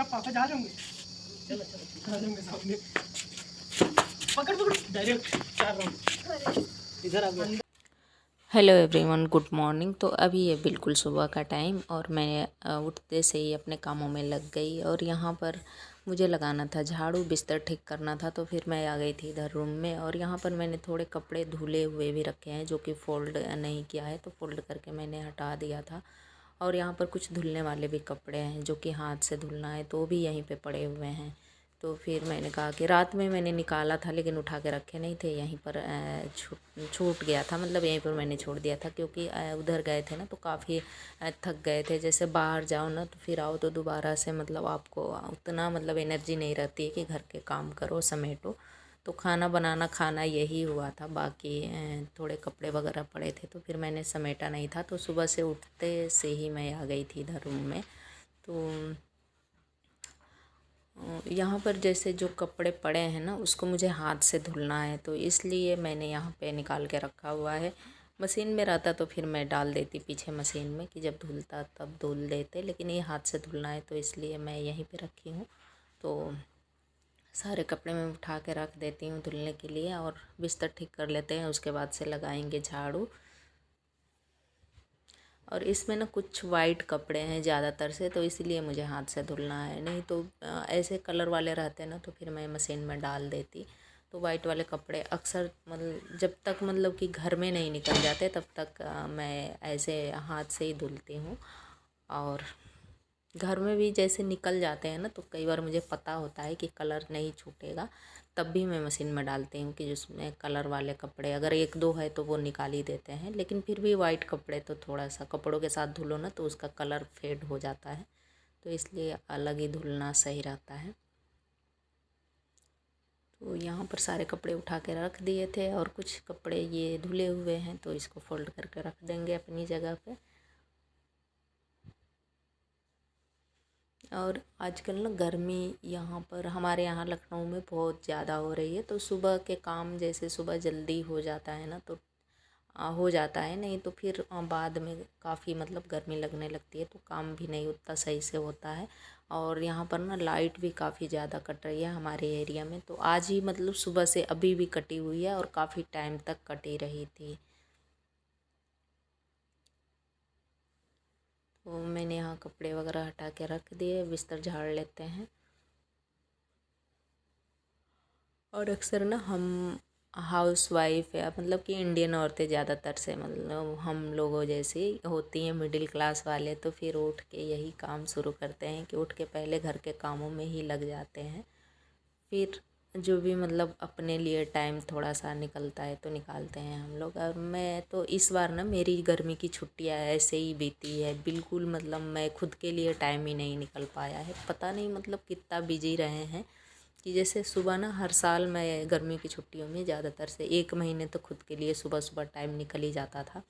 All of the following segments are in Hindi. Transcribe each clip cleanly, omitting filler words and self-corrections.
पापा जा जाओगे? चलो चलो आ जाओगे सामने। पकड़ पकड़ डायरेक्ट 4 राउंड इधर आ गया। Hello everyone, good morning. तो अभी ये बिल्कुल सुबह का टाइम और मैं उठते से ही अपने कामों में लग गई। और यहाँ पर मुझे लगाना था झाड़ू, बिस्तर ठीक करना था, तो फिर मैं आ गई थी इधर रूम में। और यहाँ पर मैंने थोड़े कपड़े धुले हुए भी रखे हैं जो कि फ़ोल्ड नहीं किया है, तो फ़ोल्ड करके मैंने हटा दिया था। और यहाँ पर कुछ धुलने वाले भी कपड़े हैं जो कि हाथ से धुलना है, तो भी यहीं पे पड़े हुए हैं। तो फिर मैंने कहा कि रात में मैंने निकाला था लेकिन उठा के रखे नहीं थे, यहीं पर छूट गया था, मतलब यहीं पर मैंने छोड़ दिया था क्योंकि उधर गए थे ना तो काफ़ी थक गए थे। जैसे बाहर जाओ ना तो फिर आओ तो दोबारा से मतलब आपको उतना मतलब एनर्जी नहीं रहती है कि घर के काम करो, समेटो। तो खाना बनाना खाना यही हुआ था, बाकी थोड़े कपड़े वगैरह पड़े थे तो फिर मैंने समेटा नहीं था। तो सुबह से उठते से ही मैं आ गई थी इधर रूम में। तो यहाँ पर जैसे जो कपड़े पड़े हैं ना उसको मुझे हाथ से धुलना है, तो इसलिए मैंने यहाँ पे निकाल के रखा हुआ है। मशीन में रहता तो फिर मैं डाल देती पीछे मशीन में कि जब धुलता तब धुल देते, लेकिन ये हाथ से धुलना है तो इसलिए मैं यहीं पे रखी हूँ। तो सारे कपड़े मैं उठा के रख देती हूँ धुलने के लिए और बिस्तर ठीक कर लेते हैं, उसके बाद से लगाएंगे झाड़ू। और इसमें ना कुछ वाइट कपड़े हैं ज़्यादातर से, तो इसीलिए मुझे हाथ से धुलना है, नहीं तो ऐसे कलर वाले रहते हैं ना तो फिर मैं मशीन में डाल देती। तो वाइट वाले कपड़े अक्सर मतलब जब तक मतलब कि घर में नहीं निकल जाते तब तक मैं ऐसे हाथ से ही धुलती हूँ। और घर में भी जैसे निकल जाते हैं ना तो कई बार मुझे पता होता है कि कलर नहीं छूटेगा, तब भी मैं मशीन में डालती हूँ कि जिसमें कलर वाले कपड़े अगर एक दो है तो वो निकाल ही देते हैं। लेकिन फिर भी वाइट कपड़े तो थोड़ा सा कपड़ों के साथ धुलो ना तो उसका कलर फेड हो जाता है, तो इसलिए अलग ही धुलना सही रहता है। तो यहाँ पर सारे कपड़े उठा के रख दिए थे और कुछ कपड़े ये धुले हुए हैं तो इसको फोल्ड करके रख देंगे अपनी जगह पे। और आजकल ना गर्मी यहाँ पर हमारे यहाँ लखनऊ में बहुत ज़्यादा हो रही है, तो सुबह के काम जैसे सुबह जल्दी हो जाता है ना तो हो जाता है, नहीं तो फिर बाद में काफ़ी मतलब गर्मी लगने लगती है तो काम भी नहीं उतना सही से होता है। और यहाँ पर ना लाइट भी काफ़ी ज़्यादा कट रही है हमारे एरिया में, तो आज ही मतलब सुबह से अभी भी कटी हुई है और काफ़ी टाइम तक कटी रही थी। तो मैंने यहाँ कपड़े वगैरह हटा के रख दिए, बिस्तर झाड़ लेते हैं। और अक्सर ना हम हाउस वाइफ या मतलब कि इंडियन औरतें ज़्यादातर से मतलब हम लोगों जैसी होती हैं मिडिल क्लास वाले, तो फिर उठ के यही काम शुरू करते हैं कि उठ के पहले घर के कामों में ही लग जाते हैं। फिर जो भी मतलब अपने लिए टाइम थोड़ा सा निकलता है तो निकालते हैं हम लोग। और मैं तो इस बार ना मेरी गर्मी की छुट्टियां ऐसे ही बीती है, बिल्कुल मतलब मैं खुद के लिए टाइम ही नहीं निकल पाया है। पता नहीं मतलब कितना बिजी रहे हैं कि जैसे सुबह ना हर साल मैं गर्मी की छुट्टियों में ज़्यादातर से 1 महीने तो खुद के लिए सुबह सुबह टाइम निकल ही जाता था,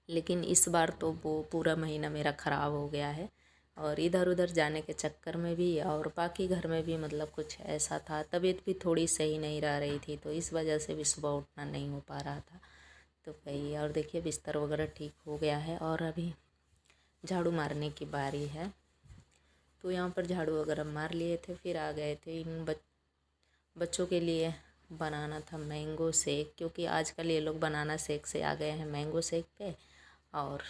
लेकिन इस बार तो वो पूरा महीना मेरा ख़राब हो गया है। और इधर उधर जाने के चक्कर में भी और बाकी घर में भी मतलब कुछ ऐसा था, तबीयत भी थोड़ी सही नहीं रह रही थी, तो इस वजह से भी सुबह उठना नहीं हो पा रहा था। तो वही, और देखिए बिस्तर वगैरह ठीक हो गया है और अभी झाड़ू मारने की बारी है। तो यहाँ पर झाड़ू वगैरह मार लिए थे, फिर आ गए थे इन बच्चों के लिए बनाना था मैंगो शेक, क्योंकि आजकल ये लोग बनाना शेक से आ गए हैं मैंगो शेक पे। और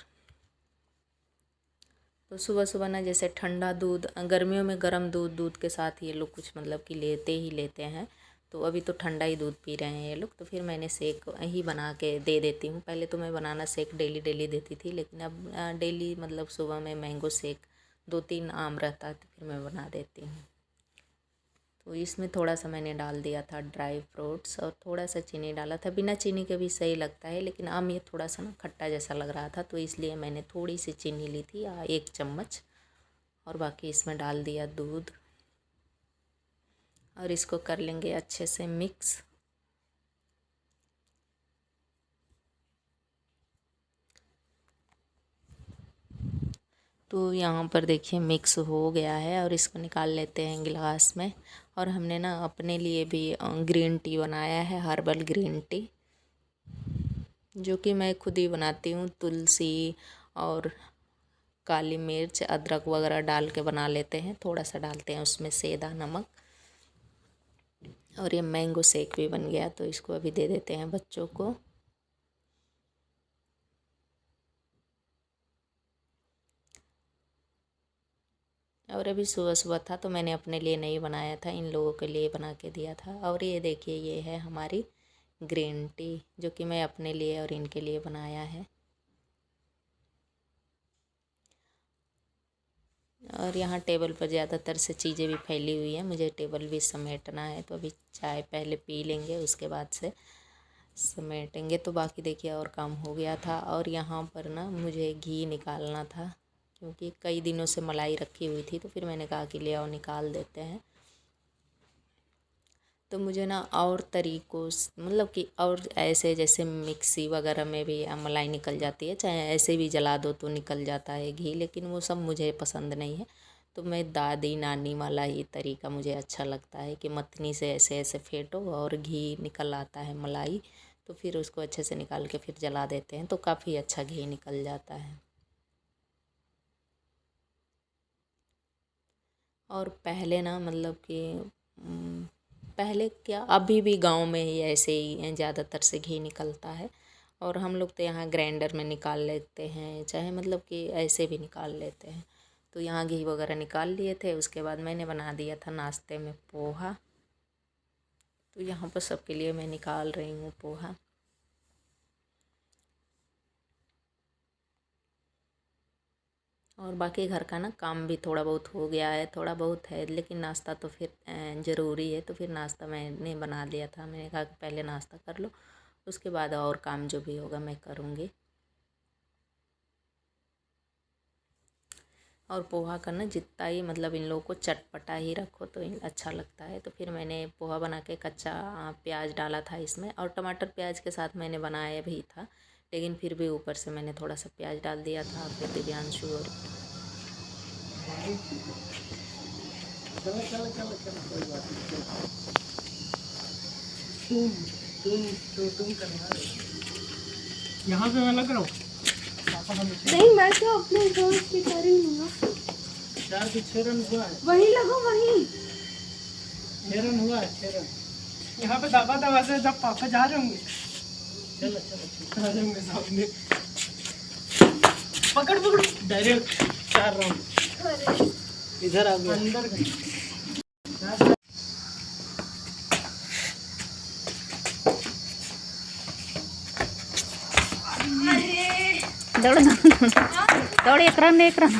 तो सुबह सुबह ना जैसे ठंडा दूध, गर्मियों में गर्म दूध, दूध के साथ ये लोग कुछ मतलब कि लेते ही लेते हैं, तो अभी तो ठंडा ही दूध पी रहे हैं ये लोग, तो फिर मैंने शेक ही बना के दे देती हूँ। पहले तो मैं बनाना शेक डेली डेली देती थी, लेकिन अब डेली मतलब सुबह में मैंगो शेक 2-3 आम रहता है तो फिर मैं बना देती हूँ। तो इसमें थोड़ा सा मैंने डाल दिया था ड्राई फ्रूट्स और थोड़ा सा चीनी डाला था, बिना चीनी के भी सही लगता है, लेकिन आम ये थोड़ा सा ना खट्टा जैसा लग रहा था तो इसलिए मैंने थोड़ी सी चीनी ली थी 1 चम्मच, और बाकी इसमें डाल दिया दूध। और इसको कर लेंगे अच्छे से मिक्स। तो यहाँ पर देखिए मिक्स हो गया है और इसको निकाल लेते हैं गिलास में। और हमने ना अपने लिए भी ग्रीन टी बनाया है, हर्बल ग्रीन टी, जो कि मैं खुद ही बनाती हूँ। तुलसी और काली मिर्च अदरक वगैरह डाल के बना लेते हैं, थोड़ा सा डालते हैं उसमें सेंधा नमक। और ये मैंगो शेक भी बन गया, तो इसको अभी दे देते हैं बच्चों को। और अभी सुबह सुबह था तो मैंने अपने लिए नहीं बनाया था, इन लोगों के लिए बना के दिया था। और ये देखिए ये है हमारी ग्रीन टी, जो कि मैं अपने लिए और इनके लिए बनाया है। और यहाँ टेबल पर ज़्यादातर से चीज़ें भी फैली हुई हैं, मुझे टेबल भी समेटना है। तो अभी चाय पहले पी लेंगे, उसके बाद से समेटेंगे। तो बाकी देखिए और काम हो गया था। और यहाँ पर ना मुझे घी निकालना था, क्योंकि कई दिनों से मलाई रखी हुई थी, तो फिर मैंने कहा कि ले आओ निकाल देते हैं। तो मुझे ना और तरीक़ों से मतलब कि और ऐसे जैसे मिक्सी वगैरह में भी मलाई निकल जाती है, चाहे ऐसे भी जला दो तो निकल जाता है घी, लेकिन वो सब मुझे पसंद नहीं है। तो मैं दादी नानी वाला ही तरीका मुझे अच्छा लगता है कि मथनी से ऐसे ऐसे फेंटो और घी निकल आता है मलाई, तो फिर उसको अच्छे से निकाल के फिर जला देते हैं, तो काफ़ी अच्छा घी निकल जाता है। और पहले ना मतलब कि पहले क्या अभी भी गांव में ही ऐसे ही ज़्यादातर से घी निकलता है। और हम लोग तो यहाँ ग्राइंडर में निकाल लेते हैं, चाहे मतलब कि ऐसे भी निकाल लेते हैं। तो यहाँ घी वगैरह निकाल लिए थे, उसके बाद मैंने बना दिया था नाश्ते में पोहा। तो यहाँ पर सबके लिए मैं निकाल रही हूँ पोहा। और बाकी घर का ना काम भी थोड़ा बहुत हो गया है, थोड़ा बहुत है, लेकिन नाश्ता तो फिर ज़रूरी है। तो फिर नाश्ता मैंने बना लिया था, मैंने कहा कि पहले नाश्ता कर लो, उसके बाद और काम जो भी होगा मैं करूँगी। और पोहा करना जितना ही मतलब इन लोगों को चटपटा ही रखो तो अच्छा लगता है। तो फिर मैंने पोहा बना के कच्चा प्याज डाला था इसमें, और टमाटर प्याज के साथ मैंने बनाया भी था, लेकिन फिर भी ऊपर से मैंने थोड़ा सा प्याज डाल दिया था। फिर दिव्यांशु और चलो चलो चलो चलो, कोई बात नहीं। तुम करना यहाँ पे मैं लग रहा हूँ। नहीं, मैं तो अपने दोस्त की कर रही हूँ। 4 से 6 रन हुआ है, वही लगो वही 6 रन हुआ है, 6 रन। यहाँ पे दबा दबा से जब पापा जा रहे होंगे, चलो चलो आ जाएंगे सामने। पकड़ पकड़ डायरेक्ट 4 राउंड इधर आ गया अंदर गए। दौड़ दौड़ दौड़, एक रन एक रन।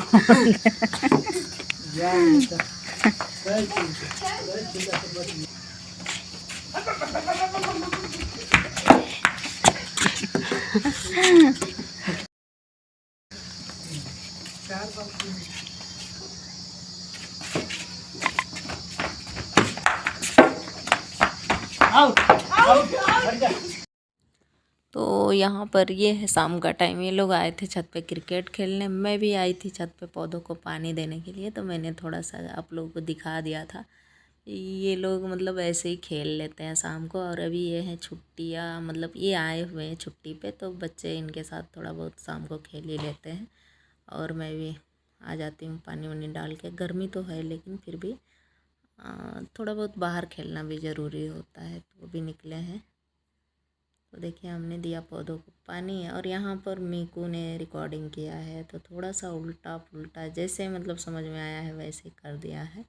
आउट आउट हट जा। तो यहाँ पर ये है शाम का टाइम, ये लोग आए थे छत पे क्रिकेट खेलने, मैं भी आई थी छत पे पौधों को पानी देने के लिए। तो मैंने थोड़ा सा आप लोगों को दिखा दिया था। ये लोग मतलब ऐसे ही खेल लेते हैं शाम को। और अभी ये हैं छुट्टियाँ, मतलब ये आए हुए हैं छुट्टी पे, तो बच्चे इनके साथ थोड़ा बहुत शाम को खेल ही लेते हैं। और मैं भी आ जाती हूँ पानी वानी डाल के। गर्मी तो है लेकिन फिर भी थोड़ा बहुत बाहर खेलना भी ज़रूरी होता है, तो वो भी निकले हैं। तो देखिए हमने दिया पौधों को पानी। और यहाँ पर मीकू ने रिकॉर्डिंग किया है, तो थोड़ा सा उल्टा पुल्टा जैसे मतलब समझ में आया है वैसे कर दिया है।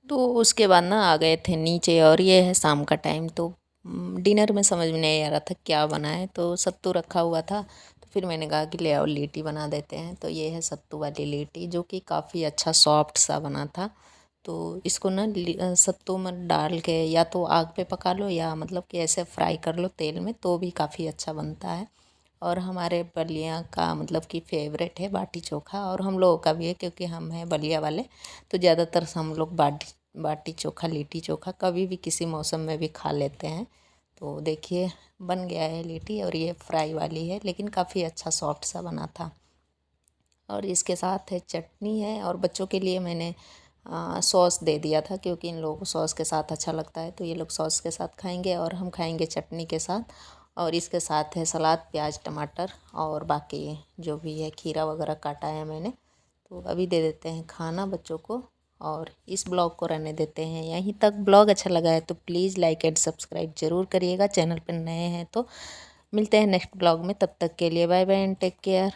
तो उसके बाद ना आ गए थे नीचे। और ये है शाम का टाइम, तो डिनर में समझ में नहीं आ रहा था क्या बनाए, तो सत्तू रखा हुआ था। तो फिर मैंने कहा कि ले आओ लीटी बना देते हैं। तो ये है सत्तू वाली लीटी, जो कि काफ़ी अच्छा सॉफ्ट सा बना था। तो इसको ना सत्तू में डाल के या तो आग पे पका लो, या मतलब कि ऐसे फ्राई कर लो तेल में, तो भी काफ़ी अच्छा बनता है। और हमारे बलिया का मतलब कि फेवरेट है बाटी चोखा, और हम लोगों का भी है, क्योंकि हम हैं बलिया वाले। तो ज़्यादातर हम लोग बाटी चोखा लिट्टी चोखा कभी भी किसी मौसम में भी खा लेते हैं। तो देखिए बन गया है लिट्टी, और ये फ्राई वाली है, लेकिन काफ़ी अच्छा सॉफ्ट सा बना था। और इसके साथ है चटनी है, और बच्चों के लिए मैंने सॉस दे दिया था, क्योंकि इन लोगों को सॉस के साथ अच्छा लगता है। तो ये लोग सॉस के साथ खाएंगे और हम खाएंगे चटनी के साथ। और इसके साथ है सलाद, प्याज, टमाटर और बाकी जो भी है खीरा वगैरह काटा है मैंने। तो अभी दे देते हैं खाना बच्चों को और इस ब्लॉग को रहने देते हैं यहीं तक। ब्लॉग अच्छा लगा है तो प्लीज़ लाइक एंड सब्सक्राइब ज़रूर करिएगा। चैनल पर नए हैं तो मिलते हैं नेक्स्ट ब्लॉग में, तब तक के लिए bye bye and take care.